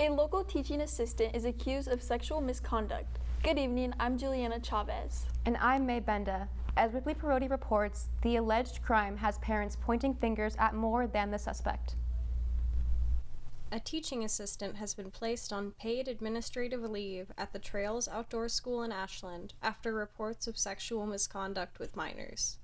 A local teaching assistant is accused of sexual misconduct. Good evening, I'm Juliana Chavez. And I'm May Benda. As Weekly Parodi reports, the alleged crime has parents pointing fingers at more than the suspect. A teaching assistant has been placed on paid administrative leave at the Trails Outdoor School in Ashland after reports of sexual misconduct with minors.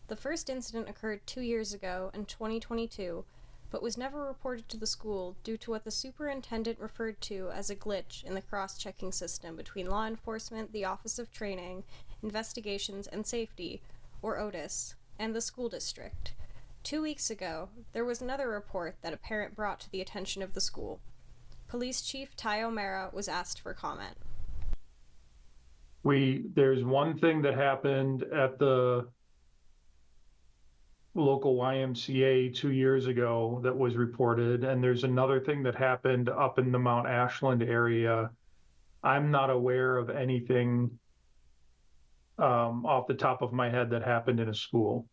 The first incident occurred 2 years ago in 2022, but was never reported to the school due to what the superintendent referred to as a glitch in the cross-checking system between law enforcement, the Office of Training, Investigations, and Safety, or OTIS, and the school district. 2 weeks ago, there was another report that a parent brought to the attention of the school. Police Chief Ty O'Mara was asked for comment. There's one thing that happened at the local YMCA 2 years ago that was reported, and there's another thing that happened up in the Mount Ashland area. I'm not aware of anything off the top of my head that happened in a school.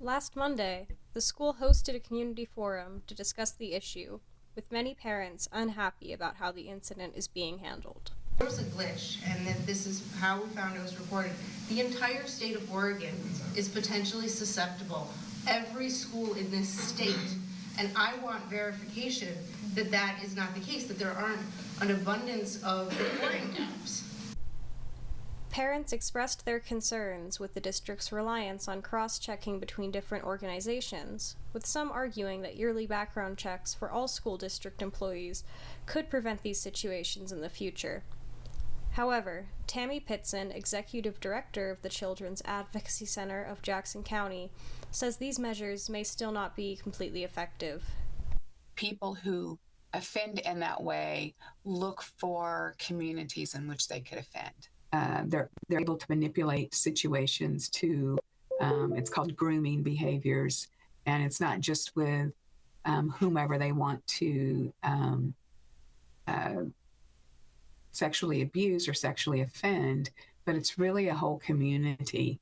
Last Monday, the school hosted a community forum to discuss the issue, with many parents unhappy about how the incident is being handled. There was a glitch, and that this is how we found it was reported. The entire state of Oregon is potentially susceptible. Every school in this state, and I want verification that that is not the case, that there aren't an abundance of reporting gaps. Parents expressed their concerns with the district's reliance on cross-checking between different organizations, with some arguing that yearly background checks for all school district employees could prevent these situations in the future. However, Tammy Pitson, Executive Director of the Children's Advocacy Center of Jackson County, says these measures may still not be completely effective. People who offend in that way look for communities in which they could offend. They're able to manipulate situations to, it's called grooming behaviors, and it's not just with whomever they want to sexually abuse or sexually offend, but it's really a whole community.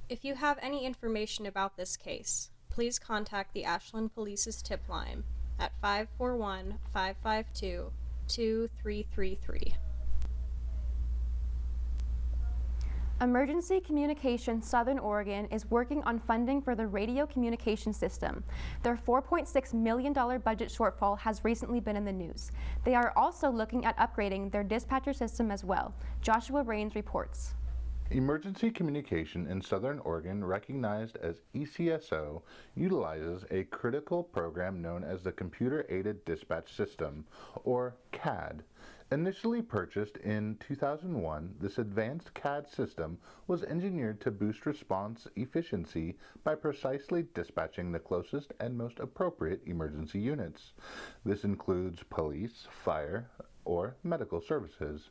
If you have any information about this case, please contact the Ashland Police's tip line at 541-552-2333. Emergency Communications Southern Oregon is working on funding for the radio communication system. Their $4.6 million budget shortfall has recently been in the news. They are also looking at upgrading their dispatcher system as well. Joshua Rains reports. Emergency Communication in Southern Oregon, recognized as ECSO, utilizes a critical program known as the Computer Aided Dispatch System, or CAD. Initially purchased in 2001, this advanced CAD system was engineered to boost response efficiency by precisely dispatching the closest and most appropriate emergency units. This includes police, fire, or medical services.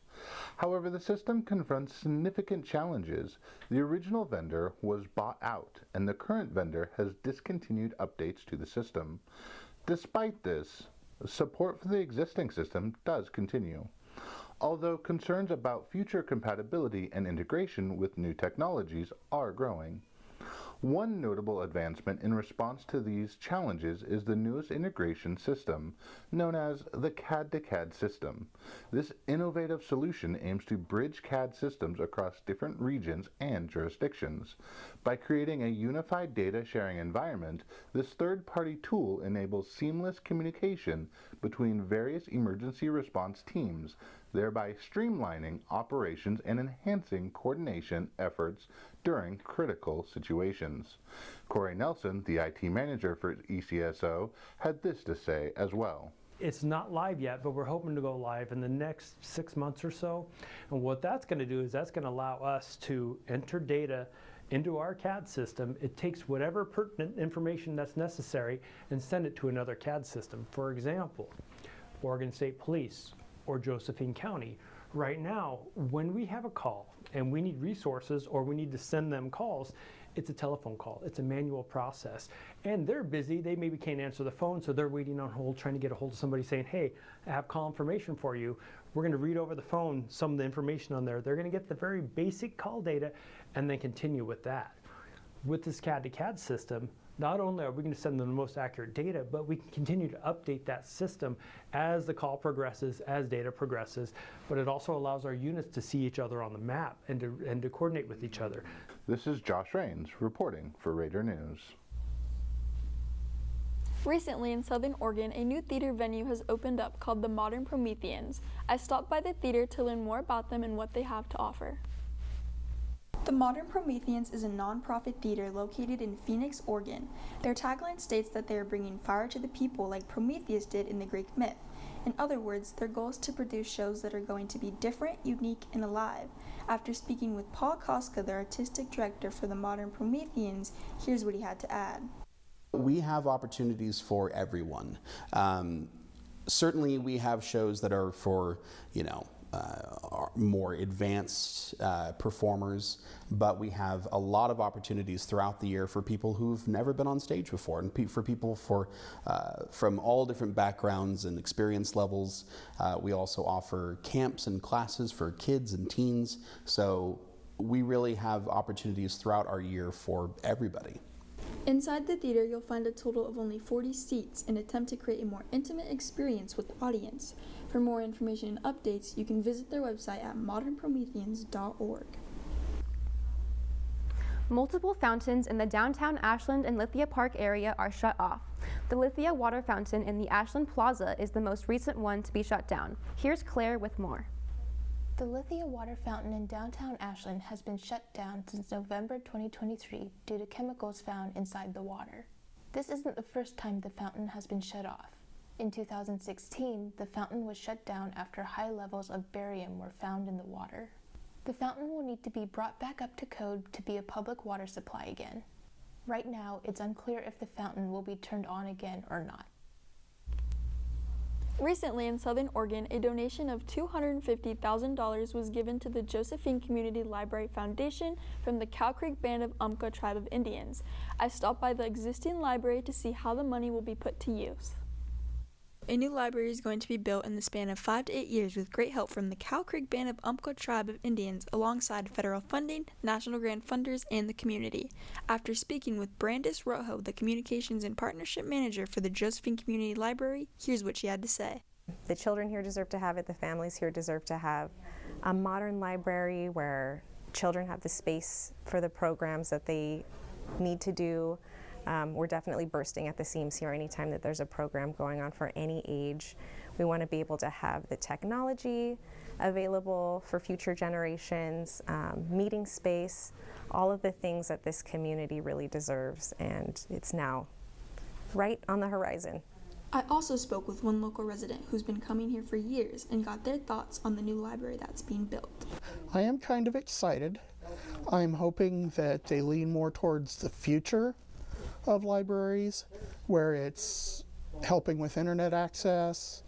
However, the system confronts significant challenges. The original vendor was bought out, and the current vendor has discontinued updates to the system. Despite this, support for the existing system does continue, although concerns about future compatibility and integration with new technologies are growing. One notable advancement in response to these challenges is the newest integration system, known as the CAD-to-CAD system. This innovative solution aims to bridge CAD systems across different regions and jurisdictions. By creating a unified data sharing environment, this third-party tool enables seamless communication between various emergency response teams, thereby streamlining operations and enhancing coordination efforts during critical situations. Corey Nelson, the IT manager for ECSO, had this to say as well. It's not live yet, but we're hoping to go live in the next 6 months or so. And what that's going to do is that's going to allow us to enter data into our CAD system. It takes whatever pertinent information that's necessary and send it to another CAD system. For example, Oregon State Police or Josephine County. Right now, when we have a call and we need resources or we need to send them calls, it's a telephone call. It's a manual process. And they're busy. They maybe can't answer the phone, so they're waiting on hold, trying to get a hold of somebody saying, hey, I have call information for you. We're going to read over the phone some of the information on there. They're going to get the very basic call data and then continue with that. with this CAD to CAD system, not only are we going to send them the most accurate data, but we can continue to update that system as the call progresses, as data progresses, but it also allows our units to see each other on the map and to coordinate with each other. This is Josh Rains reporting for Raider News. Recently in Southern Oregon, a new theater venue has opened up called the Modern Prometheans. I stopped by the theater to learn more about them and what they have to offer. The Modern Prometheans is a non-profit theater located in Phoenix, Oregon. Their tagline states that they are bringing fire to the people like Prometheus did in the Greek myth. In other words, their goal is to produce shows that are going to be different, unique, and alive. After speaking with Paul Koska, the artistic director for the Modern Prometheans, here's what he had to add. We have opportunities for everyone. Certainly we have shows that are for, more advanced performers, but we have a lot of opportunities throughout the year for people who've never been on stage before, and for people from all different backgrounds and experience levels. We also offer camps and classes for kids and teens, so we really have opportunities throughout our year for everybody. Inside the theater, you'll find a total of only 40 seats in an attempt to create a more intimate experience with the audience. For more information and updates, you can visit their website at modernprometheans.org. Multiple fountains in the downtown Ashland and Lithia Park area are shut off. The Lithia water fountain in the Ashland Plaza is the most recent one to be shut down. Here's Claire with more. The Lithia water fountain in downtown Ashland has been shut down since November 2023 due to chemicals found inside the water. This isn't the first time the fountain has been shut off. In 2016, the fountain was shut down after high levels of barium were found in the water. The fountain will need to be brought back up to code to be a public water supply again. Right now, it's unclear if the fountain will be turned on again or not. Recently in Southern Oregon, a donation of $250,000 was given to the Josephine Community Library Foundation from the Cow Creek Band of Umpqua Tribe of Indians. I stopped by the existing library to see how the money will be put to use. A new library is going to be built in the span of 5 to 8 years with great help from the Cow Creek Band of Umpqua Tribe of Indians alongside federal funding, national grant funders, and the community. After speaking with Brandis Rojo, the Communications and Partnership Manager for the Josephine Community Library, here's what she had to say. The children here deserve to have it, the families here deserve to have a modern library where children have the space for the programs that they need to do. We're definitely bursting at the seams here anytime that there's a program going on for any age. We want to be able to have the technology available for future generations, meeting space, all of the things that this community really deserves, and it's now right on the horizon. I also spoke with one local resident who's been coming here for years and got their thoughts on the new library that's being built. I am kind of excited. I'm hoping that they lean more towards the future of libraries, where it's helping with internet access.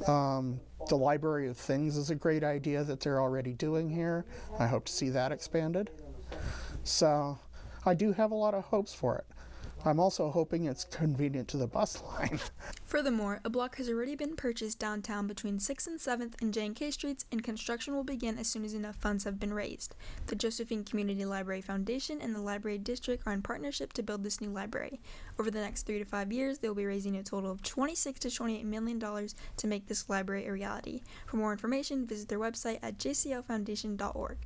The Library of Things is a great idea that they're already doing here. I hope to see that expanded. So I do have a lot of hopes for it. I'm also hoping it's convenient to the bus line. Furthermore, a block has already been purchased downtown between 6th and 7th and J&K Streets, and construction will begin as soon as enough funds have been raised. The Josephine Community Library Foundation and the Library District are in partnership to build this new library. Over the next 3 to 5 years, they will be raising a total of $26 to $28 million to make this library a reality. For more information, visit their website at jclfoundation.org.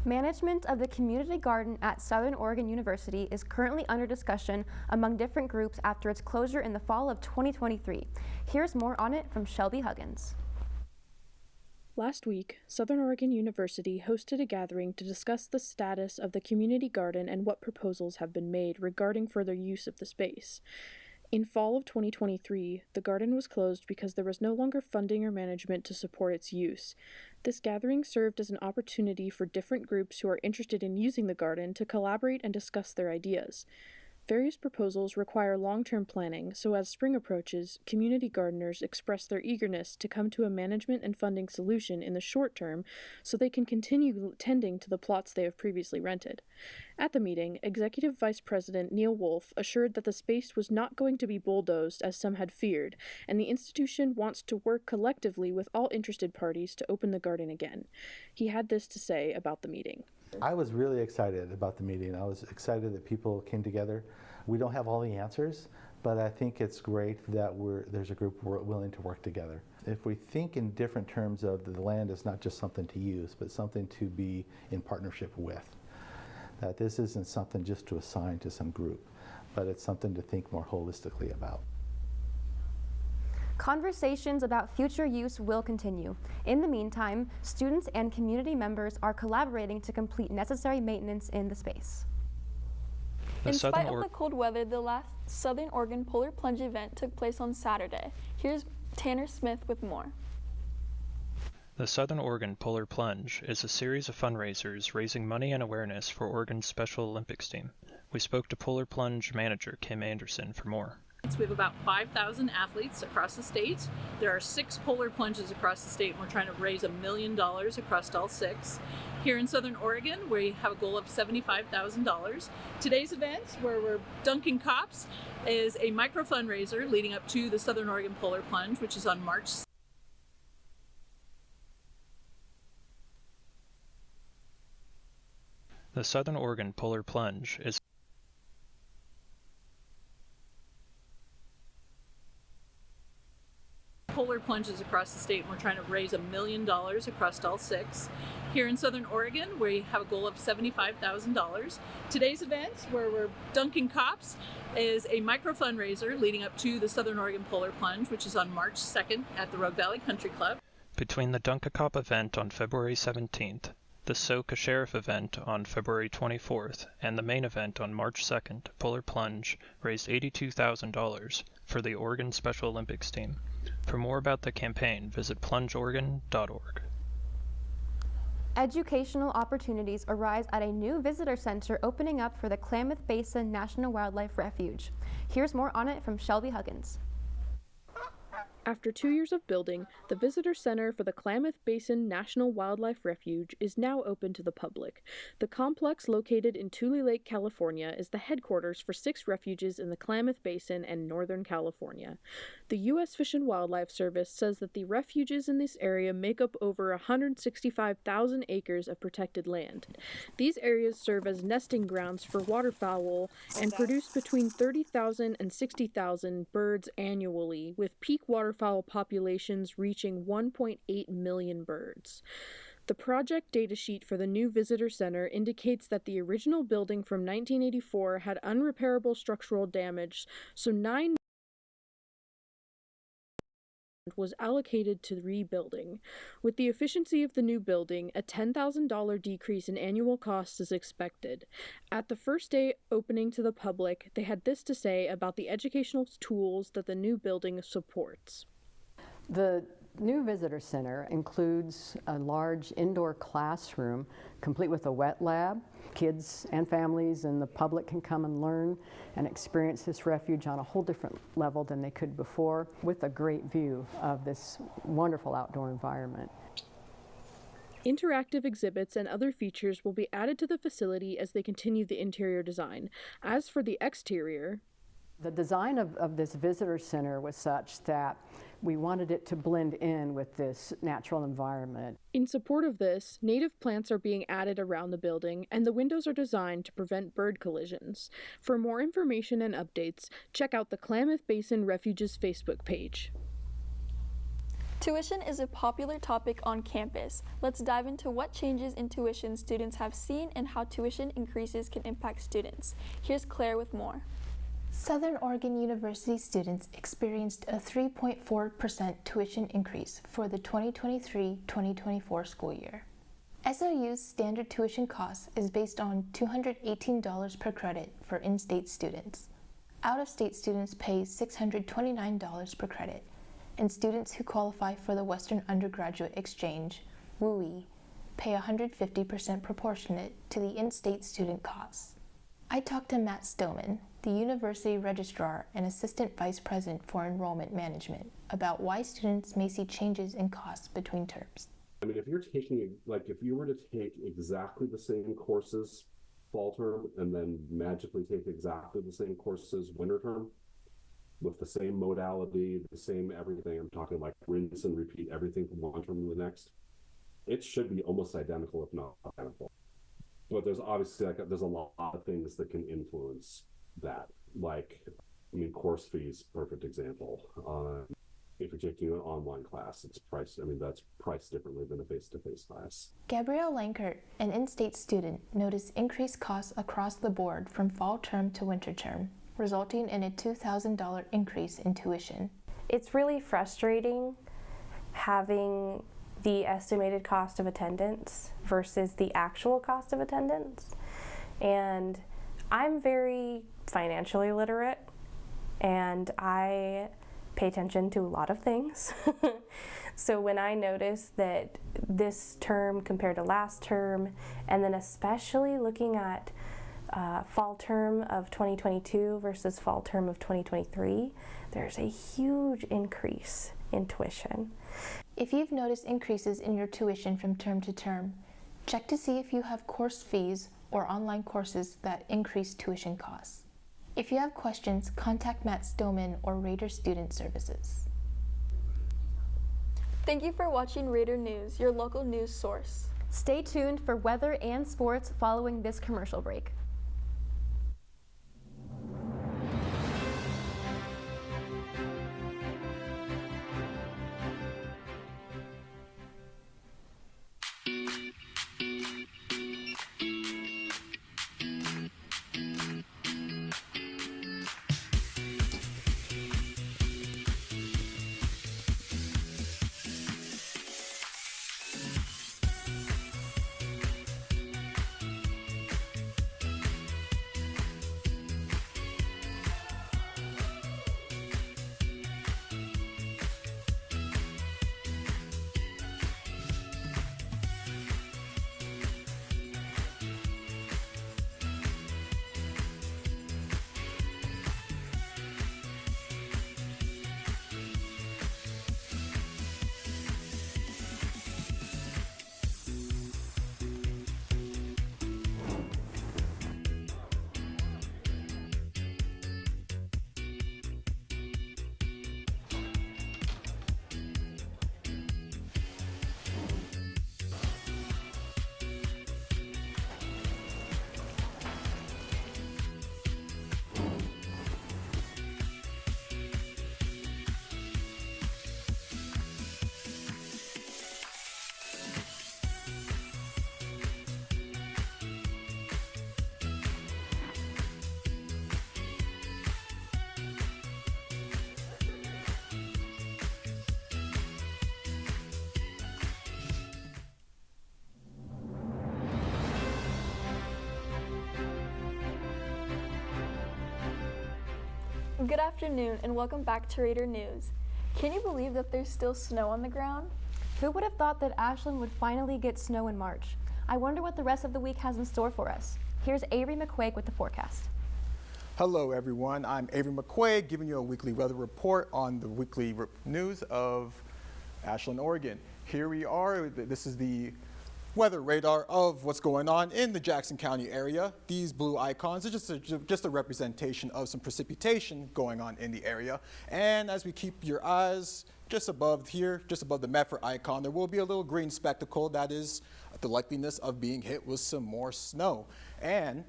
Management of the community garden at Southern Oregon University is currently under discussion among different groups after its closure in the fall of 2023. Here's more on it from Shelby Huggins. Last week, Southern Oregon University hosted a gathering to discuss the status of the community garden and what proposals have been made regarding further use of the space. In fall of 2023, the garden was closed because there was no longer funding or management to support its use. This gathering served as an opportunity for different groups who are interested in using the garden to collaborate and discuss their ideas. Various proposals require long-term planning, so as spring approaches, community gardeners express their eagerness to come to a management and funding solution in the short term so they can continue tending to the plots they have previously rented. At the meeting, Executive Vice President Neil Wolf assured that the space was not going to be bulldozed as some had feared, and the institution wants to work collectively with all interested parties to open the garden again. He had this to say about the meeting. I was really excited about the meeting. I was excited that people came together. We don't have all the answers, but I think it's great that there's a group willing to work together. If we think in different terms of the land is not just something to use, but something to be in partnership with, that this isn't something just to assign to some group, but it's something to think more holistically about. Conversations about future use will continue. In the meantime, students and community members are collaborating to complete necessary maintenance in the space. In spite of the cold weather, the last Southern Oregon Polar Plunge event took place on Saturday. Here's Tanner Smith with more. The Southern Oregon Polar Plunge is a series of fundraisers raising money and awareness for Oregon's Special Olympics team. We spoke to Polar Plunge manager Kim Anderson for more. We have about 5,000 athletes across the state. There are 6 polar plunges across the state, and we're trying to raise $1 million across all 6. Here in Southern Oregon, we have a goal of $75,000. Today's event, where we're dunking cops, is a micro fundraiser leading up to the Southern Oregon Polar Plunge, which is on March 6th. The Southern Oregon Polar Plunge is polar plunges across the state, and we're trying to raise $1 million across all 6. Here in Southern Oregon, we have a goal of $75,000. Today's event, where we're dunking cops, is a micro fundraiser leading up to the Southern Oregon Polar Plunge, which is on March 2nd at the Rogue Valley Country Club. Between the Dunk-A-Cop event on February 17th, the Soka Sheriff event on February 24th, and the main event on March 2nd, Polar Plunge raised $82,000 for the Oregon Special Olympics team. For more about the campaign, visit plungeoregon.org. Educational opportunities arise at a new visitor center opening up for the Klamath Basin National Wildlife Refuge. Here's more on it from Shelby Huggins. After 2 years of building, the Visitor Center for the Klamath Basin National Wildlife Refuge is now open to the public. The complex, located in Tule Lake, California, is the headquarters for 6 refuges in the Klamath Basin and Northern California. The U.S. Fish and Wildlife Service says that the refuges in this area make up over 165,000 acres of protected land. These areas serve as nesting grounds for waterfowl and produce between 30,000 and 60,000 birds annually, with peak waterfowl populations reaching 1.8 million birds. The project datasheet for the new visitor center indicates that the original building from 1984 had unrepairable structural damage, so $9 million was allocated to rebuilding. With the efficiency of the new building, a $10,000 decrease in annual costs is expected. At the first day opening to the public, they had this to say about the educational tools that the new building supports. The new visitor center includes a large indoor classroom complete with a wet lab. Kids and families and the public can come and learn and experience this refuge on a whole different level than they could before, with a great view of this wonderful outdoor environment. Interactive exhibits and other features will be added to the facility as they continue the interior design. As for the exterior, the design of this visitor center was such that we wanted it to blend in with this natural environment. In support of this, native plants are being added around the building, and the windows are designed to prevent bird collisions. For more information and updates, check out the Klamath Basin Refuge's Facebook page. Tuition is a popular topic on campus. Let's dive into what changes in tuition students have seen and how tuition increases can impact students. Here's Claire with more. Southern Oregon University students experienced a 3.4% tuition increase for the 2023-2024 school year. SOU's standard tuition cost is based on $218 per credit for in-state students. Out-of-state students pay $629 per credit, and students who qualify for the Western Undergraduate Exchange, WUI, pay 150% proportionate to the in-state student costs. I talked to Matt Stoneman, the University Registrar and Assistant Vice President for Enrollment Management, about why students may see changes in costs between terms. I mean, if you're taking, if you were to take exactly the same courses fall term and then magically take exactly the same courses winter term with the same modality, the same everything, I'm talking like rinse and repeat everything from one term to the next, it should be almost identical, if not identical. But there's obviously there's a lot of things that can influence that. Like, I mean, course fees, perfect example. If you're taking an online class, it's priced. I mean, that's priced differently than a face-to-face class. Gabrielle Lankert, an in-state student, noticed increased costs across the board from fall term to winter term, resulting in a $2,000 increase in tuition. It's really frustrating having the estimated cost of attendance versus the actual cost of attendance. And I'm very financially literate, and I pay attention to a lot of things. So when I noticed that this term compared to last term, and then especially looking at fall term of 2022 versus fall term of 2023, there's a huge increase in tuition. If you've noticed increases in your tuition from term to term, check to see if you have course fees or online courses that increase tuition costs. If you have questions, contact Matt Stillman or Raider Student Services. Thank you for watching Raider News, your local news source. Stay tuned for weather and sports following this commercial break. Good afternoon and welcome back to Raider News. Can you believe that there's still snow on the ground? Who would have thought that Ashland would finally get snow in March? I wonder what the rest of the week has in store for us. Here's Avery McQuaig with the forecast. Hello everyone, I'm Avery McQuaig giving you a weekly weather report on the weekly news of Ashland, Oregon. Here we are, this is the weather radar of what's going on in the Jackson County area. These blue icons are just a representation of some precipitation going on in the area. And as we keep your eyes just above here, just above the Medford icon, there will be a little green spectacle that is the likeliness of being hit with some more snow. And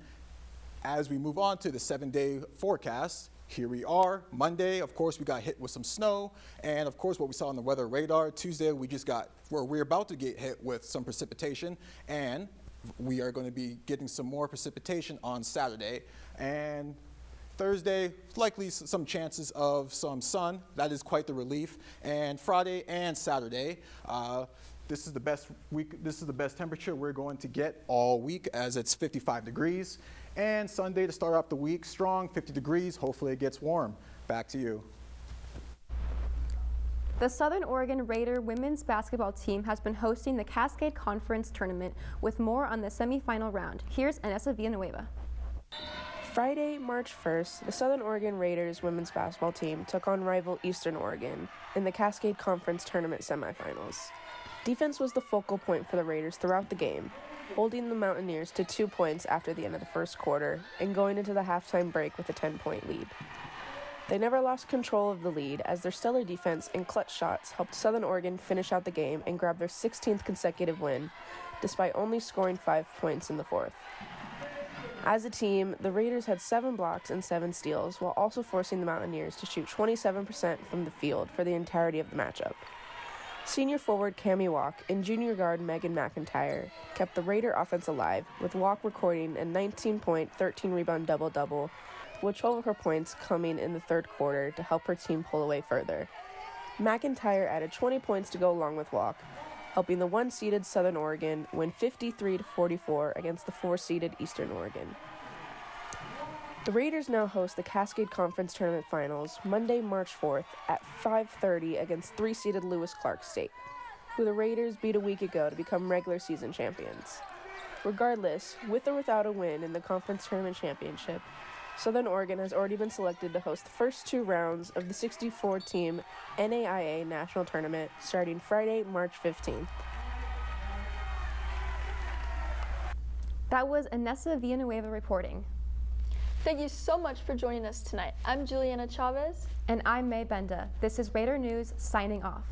as we move on to the 7-day forecast, here we are, Monday, of course, we got hit with some snow, and of course, what we saw on the weather radar, Tuesday, we're about to get hit with some precipitation, and we are going to be getting some more precipitation on Saturday, and Thursday, likely some chances of some sun. That is quite the relief, and Friday and Saturday, this is the best temperature we're going to get all week, as it's 55 degrees. And Sunday to start off the week, strong, 50 degrees. Hopefully it gets warm. Back to you. The Southern Oregon Raider women's basketball team has been hosting the Cascade Conference Tournament with more on the semifinal round. Here's Anessa Villanueva. Friday, March 1st, the Southern Oregon Raiders women's basketball team took on rival Eastern Oregon in the Cascade Conference Tournament semifinals. Defense was the focal point for the Raiders throughout the game, holding the Mountaineers to 2 points after the end of the first quarter and going into the halftime break with a 10-point lead. They never lost control of the lead as their stellar defense and clutch shots helped Southern Oregon finish out the game and grab their 16th consecutive win, despite only scoring 5 points in the fourth. As a team, the Raiders had 7 blocks and 7 steals, while also forcing the Mountaineers to shoot 27% from the field for the entirety of the matchup. Senior forward Cammie Walk and junior guard Megan McIntyre kept the Raider offense alive, with Walk recording a 19-point, 13-rebound double-double, with 12 of her points coming in the third quarter to help her team pull away further. McIntyre added 20 points to go along with Walk, helping the 1-seeded Southern Oregon win 53-44 against the 4-seeded Eastern Oregon. The Raiders now host the Cascade Conference Tournament Finals Monday, March 4th at 5:30 against 3-seeded Lewis Clark State, who the Raiders beat a week ago to become regular season champions. Regardless, with or without a win in the Conference Tournament Championship, Southern Oregon has already been selected to host the first 2 rounds of the 64-team NAIA National Tournament starting Friday, March 15th. That was Anessa Villanueva reporting. Thank you so much for joining us tonight. I'm Juliana Chavez. And I'm May Benda. This is Raider News signing off.